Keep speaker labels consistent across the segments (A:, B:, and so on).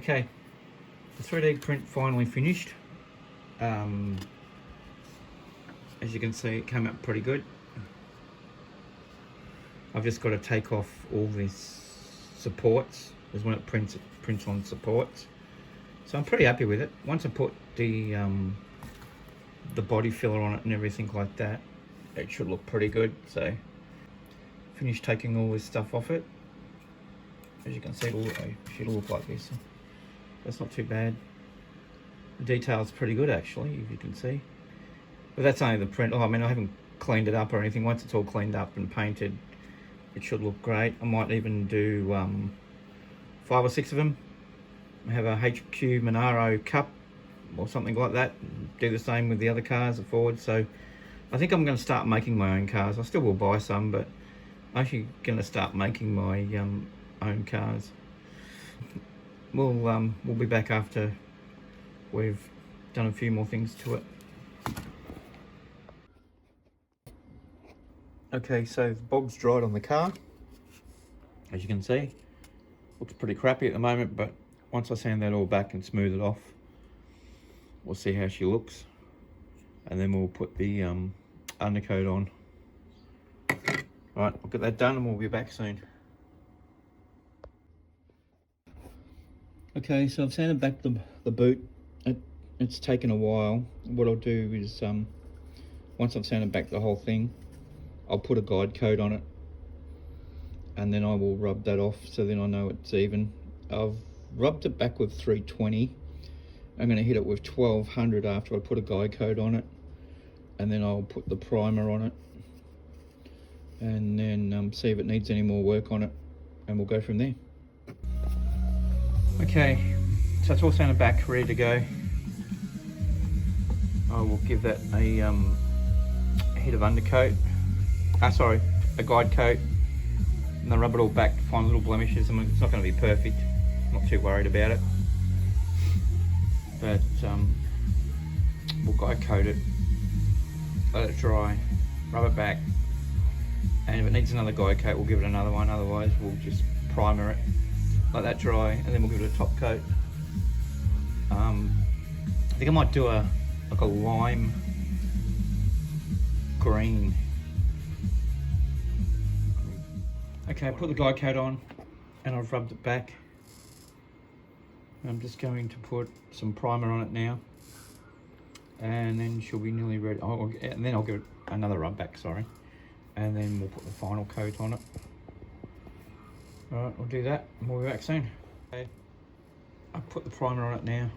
A: Okay, the 3D print finally finished. As you can see, it came out pretty good. I've just got to take off all these supports. There's when it prints on supports. So I'm pretty happy with it. Once I put the body filler on it and everything like that, it should look pretty good. So finished taking all this stuff off it. As you can see, it should look like this. That's not too bad. The detail's pretty good actually, if you can see. But that's only the print. Oh, I mean, I haven't cleaned it up or anything. Once it's all cleaned up and painted, it should look great. I might even do 5 or 6 of them. I have a HQ Monaro cup or something like that. Do the same with the other cars, the Ford. So I think I'm going to start making my own cars. I still will buy some, but I'm actually going to start making my own cars. We'll be back after we've done a few more things to it. Okay, so the bog's dried on the car. As you can see, looks pretty crappy at the moment, but once I sand that all back and smooth it off, we'll see how she looks, and then we'll put the undercoat on. All right, I'll get that done and we'll be back soon. Okay, so I've sanded back the boot. It's taken a while. What I'll do is, once I've sanded back the whole thing, I'll put a guide coat on it, and then I will rub that off so then I know it's even. I've rubbed it back with 320. I'm going to hit it with 1200 after I put a guide coat on it, and then I'll put the primer on it, and then see if it needs any more work on it, and we'll go from there. Okay, so it's all sanded back, ready to go. I will give that a hit of undercoat. A guide coat, and then rub it all back to find little blemishes. I mean, it's not going to be perfect. I'm not too worried about it, but we'll guide coat it, let it dry, rub it back, and if it needs another guide coat, we'll give it another one. Otherwise, we'll just primer it, let that dry, and then we'll give it a top coat. I think I might do like a lime green. Okay, I put the guide coat on and I've rubbed it back. I'm just going to put some primer on it now, and then she'll be nearly ready. And then I'll give it another rub back, sorry, and then we'll put the final coat on it. Alright, we'll do that and we'll be back soon. Okay, I've put the primer on it now,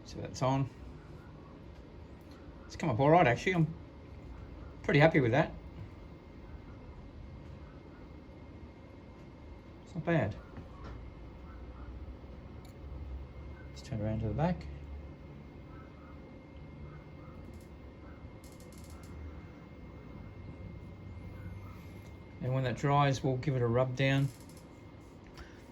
A: so that's on. It's come up alright actually. I'm pretty happy with that. It's not bad. Let's turn around to the back. And when that dries, we'll give it a rub down.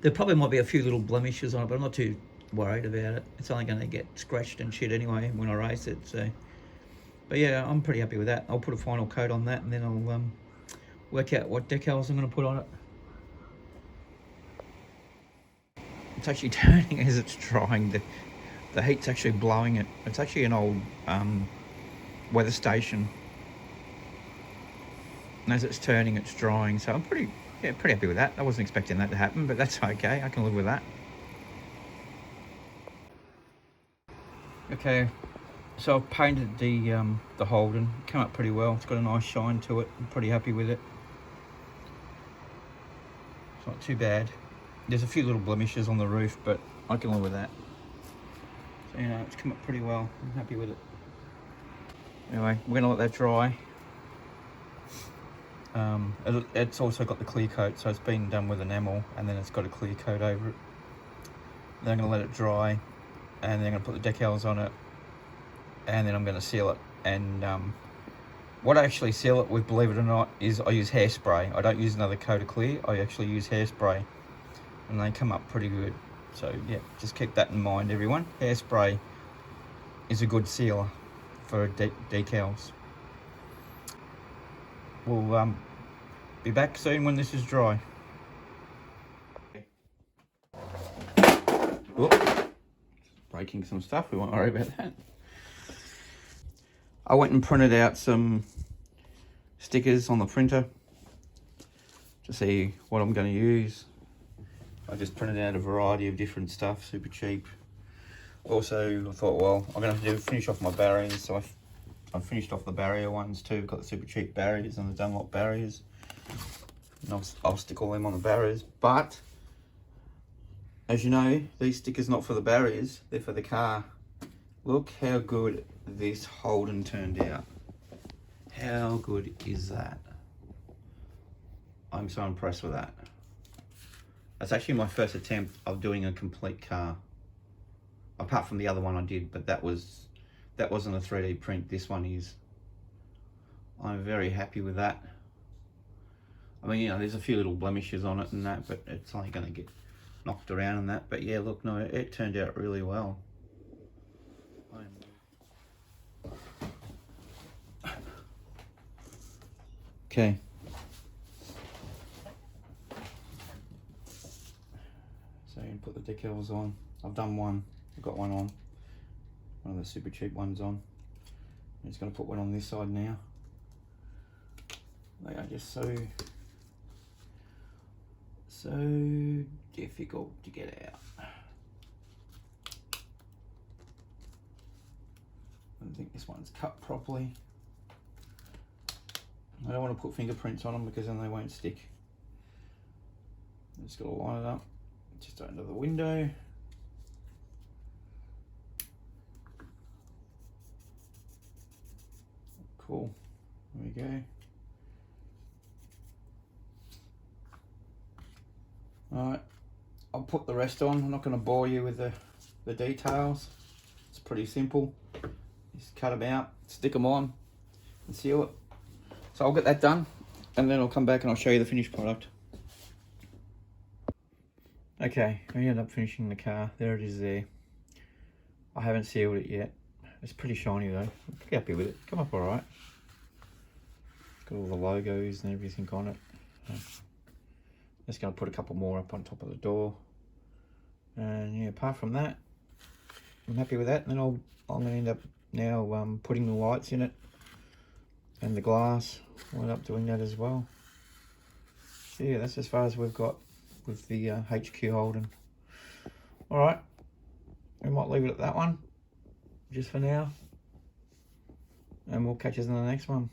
A: There probably might be a few little blemishes on it, but I'm not too worried about it. It's only going to get scratched and shit anyway when I race it. So, but yeah, I'm pretty happy with that. I'll put a final coat on that, and then I'll work out what decals I'm going to put on it. It's actually turning as it's drying. The heat's actually blowing it. It's actually an old weather station. And as it's turning, it's drying. So I'm pretty happy with that. I wasn't expecting that to happen, but that's okay. I can live with that. Okay, so I've painted the Holden. It came up pretty well. It's got a nice shine to it. I'm pretty happy with it. It's not too bad. There's a few little blemishes on the roof, but I can live with that. So, you know, it's come up pretty well. I'm happy with it. Anyway, we're gonna let that dry. It's also got the clear coat, so it's been done with enamel, and then it's got a clear coat over it. Then I'm gonna let it dry, and then I'm gonna put the decals on it, and then I'm gonna seal it. And what I actually seal it with, believe it or not, is I use hairspray. I don't use another coat of clear. I actually use hairspray, and they come up pretty good. So yeah, just keep that in mind, everyone. Hairspray is a good sealer for decals. We'll be back soon when this is dry. Whoop. Breaking some stuff, we won't worry about that. I went and printed out some stickers on the printer to see what I'm going to use. I just printed out a variety of different stuff, super cheap. Also, I thought, well, I'm going to have to finish off my barriers, so I've finished off the barrier ones too. Got the super cheap barriers and the Dunlop barriers. And I'll stick all them on the barriers. But, as you know, these stickers not for the barriers, they're for the car. Look how good this Holden turned out. How good is that? I'm so impressed with that. That's actually my first attempt of doing a complete car. Apart from the other one I did, but that wasn't a 3D print. This one is. I'm very happy with that. I mean, you know, there's a few little blemishes on it and that, but it's only going to get knocked around and that. But yeah, look, no, it turned out really well. Okay. So you can put the decals on. I've done one. I've got one on. One of the super cheap ones on. I'm just going to put one on this side now. They are just so difficult to get out. I don't think this one's cut properly. I don't want to put fingerprints on them because then they won't stick. I'm just got to line it up just under the window. Cool, there we go. Alright, I'll put the rest on. I'm not going to bore you with the details. It's pretty simple. Just cut them out, stick them on and seal it. So I'll get that done and then I'll come back and I'll show you the finished product. Okay, I ended up finishing the car. There it is there. I haven't sealed it yet. It's pretty shiny though. I'm pretty happy with it. Come up alright. Got all the logos and everything on it. Just going to put a couple more up on top of the door. And yeah, apart from that, I'm happy with that. And then I'm going to end up now putting the lights in it. And the glass. I'll end up doing that as well. So yeah, that's as far as we've got with the HQ Holden. Alright, we might leave it at that one, just for now. And we'll catch us in the next one.